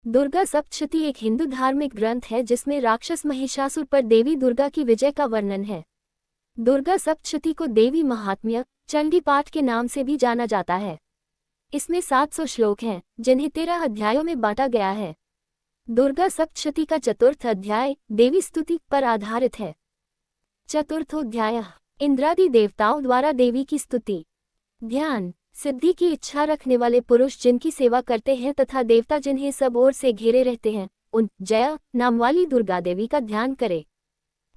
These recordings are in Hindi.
दुर्गा सप्तशती एक हिंदू धार्मिक ग्रंथ है जिसमें राक्षस महिषासुर पर देवी दुर्गा की विजय का वर्णन है। दुर्गा सप्तशती को देवी महात्म्य चंडी पाठ के नाम से भी जाना जाता है। इसमें 700 श्लोक हैं जिन्हें 13 अध्यायों में बांटा गया है। दुर्गा सप्तशती का चतुर्थ अध्याय देवी स्तुति पर आधारित है। चतुर्थोध्याय इंद्रादि देवताओं द्वारा देवी की स्तुति। ध्यान सिद्धि की इच्छा रखने वाले पुरुष जिनकी सेवा करते हैं तथा देवता जिन्हें सब ओर से घेरे रहते हैं, उन जया नाम वाली दुर्गा देवी का ध्यान करें।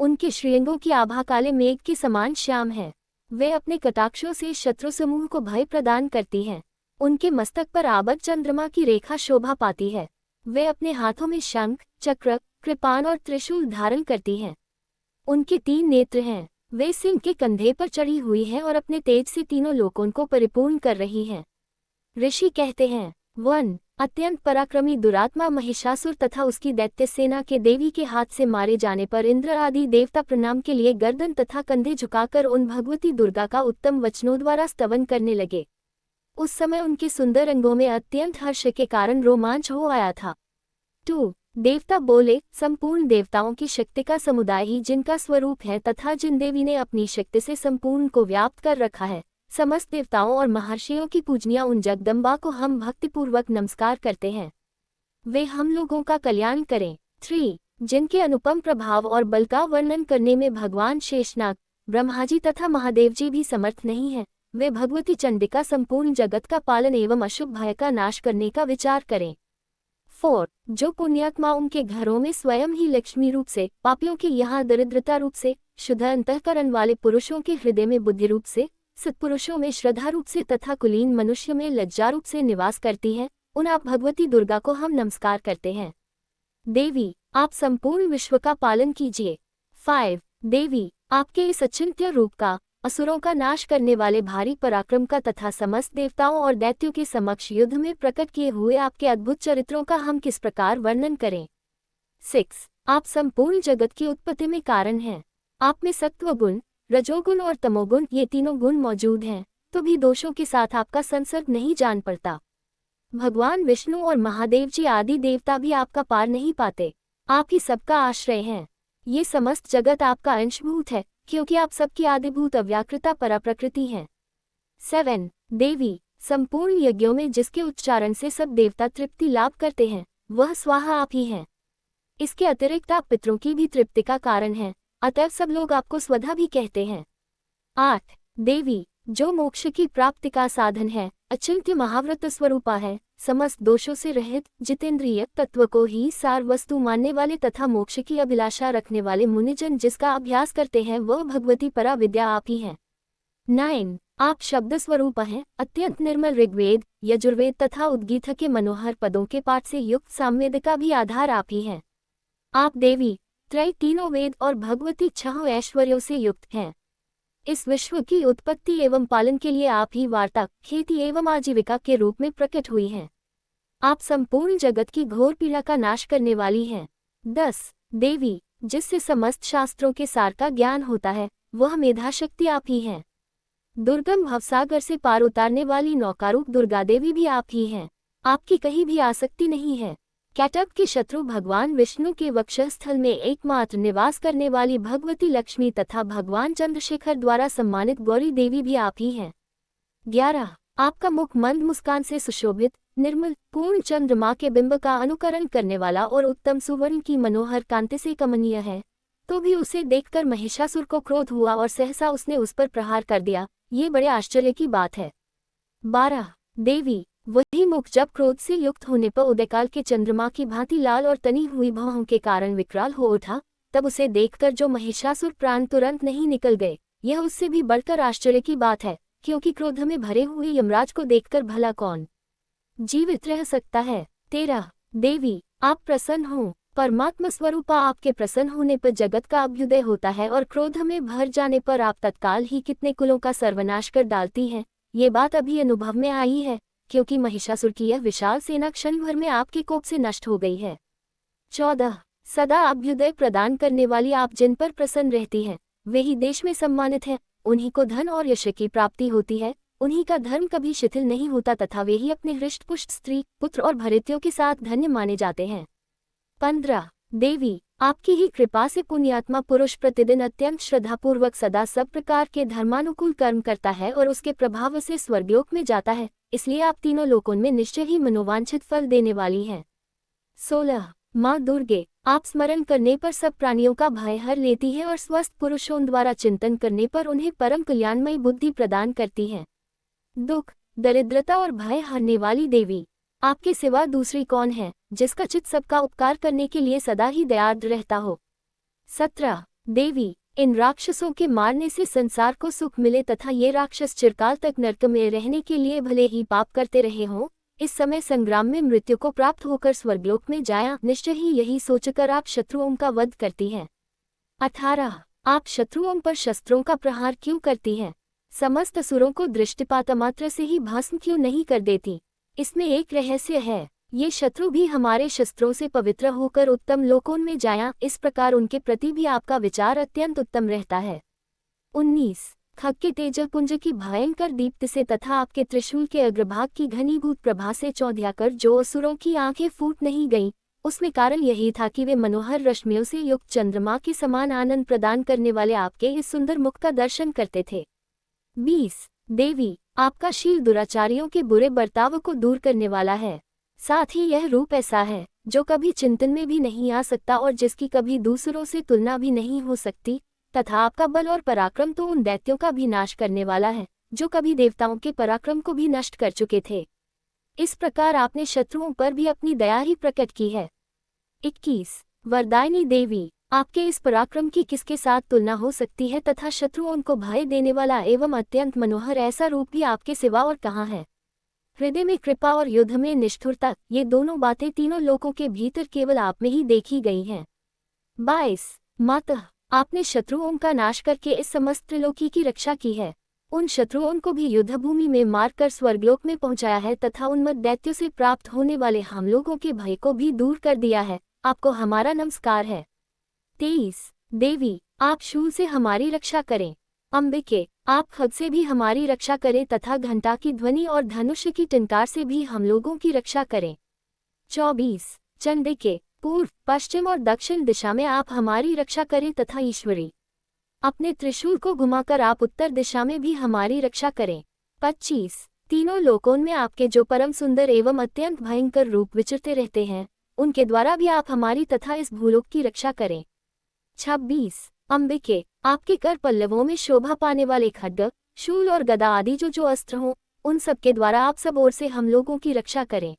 उनके श्रीअंगों की आभा काले मेघ के समान श्याम है। वे अपने कटाक्षों से शत्रु समूह को भय प्रदान करती हैं। उनके मस्तक पर आबद चंद्रमा की रेखा शोभा पाती है। वे अपने हाथों में शंख, चक्र, कृपाण और त्रिशूल धारण करती हैं। उनके 3 नेत्र हैं। वे सिंह के कंधे पर चढ़ी हुई हैं और अपने तेज से तीनों लोकों को परिपूर्ण कर रही हैं। ऋषि कहते हैं, 1 अत्यंत पराक्रमी दुरात्मा महिषासुर तथा उसकी दैत्य सेना के देवी के हाथ से मारे जाने पर इंद्र आदि देवता प्रणाम के लिए गर्दन तथा कंधे झुकाकर उन भगवती दुर्गा का उत्तम वचनों द्वारा स्तवन करने लगे। उस समय उनके सुंदर अंगों में अत्यंत हर्ष के कारण रोमांच हो आया था। 2 देवता बोले, संपूर्ण देवताओं की शक्ति का समुदाय ही जिनका स्वरूप है तथा जिन देवी ने अपनी शक्ति से संपूर्ण को व्याप्त कर रखा है, समस्त देवताओं और महर्षियों की पूजनिया उन जगदम्बा को हम भक्तिपूर्वक नमस्कार करते हैं। वे हम लोगों का कल्याण करें। 3 जिनके अनुपम प्रभाव और बल का वर्णन करने में भगवान शेषनाग, ब्रह्माजी तथा महादेव जी भी समर्थ नहीं है, वे भगवती चंडिका संपूर्ण जगत का पालन एवं अशुभ भय का नाश करने का विचार करें। 4 जो पुण्यात्मा उनके घरों में स्वयं ही लक्ष्मी रूप से, पापियों के यहाँ दरिद्रता रूप से, शुद्ध अंतःकरण वाले पुरुषों के हृदय में बुद्धि रूप से, सत्पुरुषों में श्रद्धा रूप से तथा कुलीन मनुष्य में लज्जा रूप से निवास करती है, उन आप भगवती दुर्गा को हम नमस्कार करते हैं। देवी, आप संपूर्ण विश्व का पालन कीजिए। 5 देवी, आपके इस अचिंत्य रूप का, असुरों का नाश करने वाले भारी पराक्रम का तथा समस्त देवताओं और दैत्यों के समक्ष युद्ध में प्रकट किए हुए आपके अद्भुत चरित्रों का हम किस प्रकार वर्णन करें। 6 आप संपूर्ण जगत की उत्पत्ति में कारण हैं। आप में सत्वगुण, रजोगुण और तमोगुण ये तीनों गुण मौजूद हैं, तो भी दोषों के साथ आपका संसर्ग नहीं जान पड़ता। भगवान विष्णु और महादेव जी आदि देवता भी आपका पार नहीं पाते। आप ही सबका आश्रय हैं। ये समस्त जगत आपका अंशभूत है, क्योंकि आप सबकी आदिभूत अव्याकृता पराप्रकृति हैं। 7 देवी, संपूर्ण यज्ञों में जिसके उच्चारण से सब देवता तृप्ति लाभ करते हैं, वह स्वाहा आप ही हैं। इसके अतिरिक्त आप पितरों की भी तृप्ति का कारण हैं, अतएव सब लोग आपको स्वधा भी कहते हैं। 8 देवी, जो मोक्ष की प्राप्ति का साधन है, अचिंत्य महाव्रत स्वरूपा है, समस्त दोषों से रहित, जितेंद्रिय तत्व को ही सार वस्तु मानने वाले तथा मोक्ष की अभिलाषा रखने वाले मुनिजन जिसका अभ्यास करते हैं, वह भगवती परा विद्या आप ही हैं। 9 आप शब्द स्वरूप हैं, अत्यंत निर्मल ऋग्वेद, यजुर्वेद तथा उद्गीत के मनोहर पदों के पाठ से युक्त सामवेद का भी आधार आप ही हैं। आप देवी, त्रय तीनों वेद और भगवती 6 ऐश्वर्यों से युक्त हैं। इस विश्व की उत्पत्ति एवं पालन के लिए आप ही वार्ता, खेती एवं आजीविका के रूप में प्रकट हुई हैं। आप संपूर्ण जगत की घोर पीड़ा का नाश करने वाली हैं। 10 देवी, जिससे समस्त शास्त्रों के सार का ज्ञान होता है, वह मेधा शक्ति आप ही हैं। दुर्गम भवसागर से पार उतारने वाली नौकारूप दुर्गा देवी भी आप ही हैं। आपकी कहीं भी आसक्ति नहीं है। कैटब के शत्रु भगवान विष्णु के वक्षस्थल में एकमात्र निवास करने वाली भगवती लक्ष्मी तथा भगवान चंद्रशेखर द्वारा सम्मानित गौरी देवी भी आप ही हैं। 11 आपका मुख मंद मुस्कान से सुशोभित, निर्मल, पूर्ण चंद्रमा के बिंब का अनुकरण करने वाला और उत्तम सुवर्ण की मनोहर कांति से कमनीय है, तो भी उसे देखकर महिषासुर को क्रोध हुआ और सहसा उसने उस पर प्रहार कर दिया। ये बड़े आश्चर्य की बात है। 12 देवी, वही मुख जब क्रोध से युक्त होने पर उदयकाल के चंद्रमा की भांति लाल और तनी हुई भौहों के कारण विकराल हो उठा, तब उसे देखकर जो महिषासुर प्राण तुरंत नहीं निकल गए, यह उससे भी बढ़कर आश्चर्य की बात है, क्योंकि क्रोध में भरे हुए यमराज को देखकर भला कौन जीवित रह सकता है। 13 देवी, आप प्रसन्न हो, परमात्मा स्वरूपा आपके प्रसन्न होने पर जगत का अभ्युदय होता है और क्रोध में भर जाने पर आप तत्काल ही कितने कुलों का सर्वनाश कर डालती हैं। ये बात अभी अनुभव में आई है, क्योंकि महिषासुर की यह विशाल सेना क्षण भर में आपके कोप से नष्ट हो गई है। 14 सदा अभ्युदय प्रदान करने वाली आप जिन पर प्रसन्न रहती हैं, वे ही देश में सम्मानित हैं, उन्हीं को धन और यश की प्राप्ति होती है, उन्हीं का धर्म कभी शिथिल नहीं होता तथा वे ही अपने हृष्टपुष्ट स्त्री, पुत्र और भृत्यों के साथ धन्य माने जाते हैं। 15 देवी, आपकी ही कृपा से पुण्यात्मा पुरुष प्रतिदिन अत्यंत श्रद्धापूर्वक सदा सब प्रकार के धर्मानुकूल कर्म करता है और उसके प्रभाव से स्वर्गलोक में जाता है, इसलिए आप तीनों लोकों में निश्चय ही मनोवांछित फल देने वाली हैं। 16 माँ दुर्गे, आप स्मरण करने पर सब प्राणियों का भय हर लेती है और स्वस्थ पुरुषों द्वारा चिंतन करने पर उन्हें परम कल्याणमयी बुद्धि प्रदान करती हैं। दुख, दरिद्रता और भय हरने वाली देवी, आपके सिवा दूसरी कौन है जिसका चित्त सबका उपकार करने के लिए सदा ही दयार्द्र रहता हो। 17 देवी, इन राक्षसों के मारने से संसार को सुख मिले तथा ये राक्षस चिरकाल तक नरक में रहने के लिए भले ही पाप करते रहे हों, इस समय संग्राम में मृत्यु को प्राप्त होकर स्वर्गलोक में जाया, निश्चय ही यही सोचकर आप शत्रुओं का वध करती हैं। 18 आप शत्रुओं पर शस्त्रों का प्रहार क्यों करती हैं? समस्त असुरों को दृष्टिपात मात्र से ही भस्म क्यों नहीं कर देती? इसमें एक रहस्य है, ये शत्रु भी हमारे शस्त्रों से पवित्र होकर उत्तम लोकों में जाया, इस प्रकार उनके प्रति भी आपका विचार अत्यंत उत्तम रहता है। 19 खग के तेजपुंज की भयंकर दीप्ति से तथा आपके त्रिशूल के अग्रभाग की घनीभूत प्रभा से चौंधियाकर जो असुरों की आंखें फूट नहीं गईं, उसमें कारण यही था कि वे मनोहर रश्मियों से युक्त चंद्रमा के समान आनंद प्रदान करने वाले आपके इस सुंदर मुख का दर्शन करते थे। 20 देवी, आपका शील दुराचारियों के बुरे बर्ताव को दूर करने वाला है, साथ ही यह रूप ऐसा है जो कभी चिंतन में भी नहीं आ सकता और जिसकी कभी दूसरों से तुलना भी नहीं हो सकती, तथा आपका बल और पराक्रम तो उन दैत्यों का भी नाश करने वाला है जो कभी देवताओं के पराक्रम को भी नष्ट कर चुके थे। इस प्रकार आपने शत्रुओं पर भी अपनी दया ही प्रकट की है। 21 वरदायिनी देवी, आपके इस पराक्रम की किसके साथ तुलना हो सकती है तथा शत्रुओं को भय देने वाला एवं अत्यंत मनोहर ऐसा रूप भी आपके सिवा और कहाँ है? हृदय में कृपा और युद्ध में निष्ठुरता, ये दोनों बातें तीनों लोकों के भीतर केवल आप में ही देखी गई हैं। 22 मातः, आपने शत्रुओं का नाश करके इस समस्त त्रिलोकी की रक्षा की है, उन शत्रुओं को भी युद्धभूमि में मारकर स्वर्गलोक में पहुंचाया है तथा उन्मत्त दैत्यों से प्राप्त होने वाले हम लोगों के भय को भी दूर कर दिया है, आपको हमारा नमस्कार है। 23 देवी, आप शूल से हमारी रक्षा करें। अंबिके, आप खग से भी हमारी रक्षा करें तथा घंटा की ध्वनि और धनुष की टंकार से भी हम लोगों की रक्षा करें। 24 चंडिके, पूर्व, पश्चिम और दक्षिण दिशा में आप हमारी रक्षा करें तथा ईश्वरी, अपने त्रिशूल को घुमाकर आप उत्तर दिशा में भी हमारी रक्षा करें। 25 तीनों लोकों में आपके जो परम सुंदर एवं अत्यंत भयंकर रूप विचरते रहते हैं, उनके द्वारा भी आप हमारी तथा इस भूलोक की रक्षा करें। 26 अंबिके, आपके कर पल्लवों में शोभा पाने वाले खड्ग, शूल और गदा आदि जो अस्त्र हों, उन सब के द्वारा आप सब ओर से हम लोगों की रक्षा करें।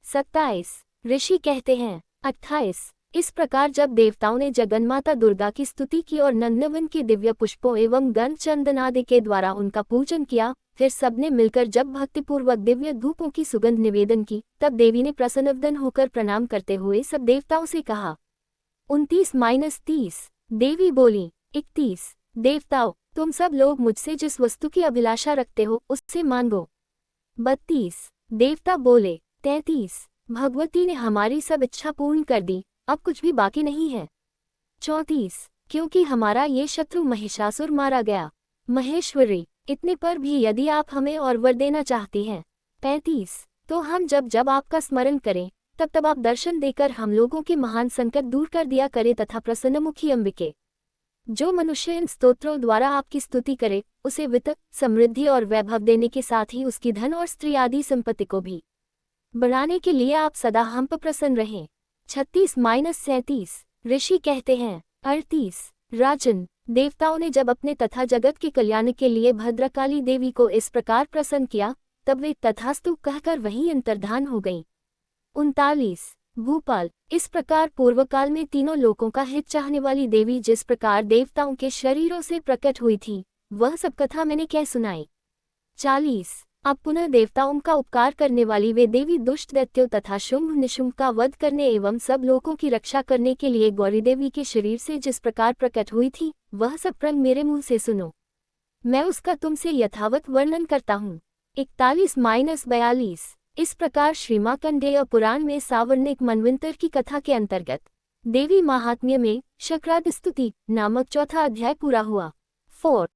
27 ऋषि कहते हैं। 28 इस प्रकार जब देवताओं ने जगन्माता दुर्गा की स्तुति की और नंदनवन के दिव्य पुष्पों एवं गंध चंदन आदि के द्वारा उनका पूजन किया, फिर सबने मिलकर जब भक्तिपूर्वक दिव्य धूपों की सुगंध निवेदन की, तब देवी ने प्रसन्नवदन होकर प्रणाम करते हुए सब देवताओं से कहा। 29-30 देवी बोली। 31 देवताओं, तुम सब लोग मुझसे जिस वस्तु की अभिलाषा रखते हो उससे मांगो। 32 देवता बोले। 33 भगवती ने हमारी सब इच्छा पूर्ण कर दी, अब कुछ भी बाकी नहीं है। 34 क्योंकि हमारा ये शत्रु महिषासुर मारा गया। महेश्वरी, इतने पर भी यदि आप हमें और वर देना चाहती हैं। 35 तो हम जब जब आपका स्मरण करें तब तब आप दर्शन देकर हम लोगों के महान संकट दूर कर दिया करे तथा प्रसन्नमुखी अंबिके, जो मनुष्य इन स्तोत्रों द्वारा आपकी स्तुति करे उसे वित्त, समृद्धि और वैभव देने के साथ ही उसकी धन और स्त्री आदि संपत्ति को भी बढ़ाने के लिए आप सदा हम पर प्रसन्न रहें। 36-37 ऋषि कहते हैं। 38 राजन, देवताओं ने जब अपने तथा जगत के कल्याण के लिए भद्रकाली देवी को इस प्रकार प्रसन्न किया, तब वे तथास्तु कहकर वहीं अंतर्धान हो गईं। 39 भूपाल, इस प्रकार पूर्व काल में तीनों लोकों का हित चाहने वाली देवी जिस प्रकार देवताओं के शरीरों से प्रकट हुई थी, वह सब कथा मैंने कह सुनाई। 40 अब पुनः देवताओं का उपकार करने वाली वे देवी दुष्ट दैत्यों तथा शुंभ निशुंभ का वध करने एवं सब लोगों की रक्षा करने के लिए गौरी देवी के शरीर से जिस प्रकार प्रकट हुई थी, वह सब प्रंग मेरे मुंह से सुनो, मैं उसका तुमसे यथावत वर्णन करता हूँ। 41-42 इस प्रकार श्रीमार्कंडेय पुराण में सावर्णिक मनवंतर की कथा के अंतर्गत देवी महात्म्य में शक्राद स्तुति नामक चौथा अध्याय पूरा हुआ। 4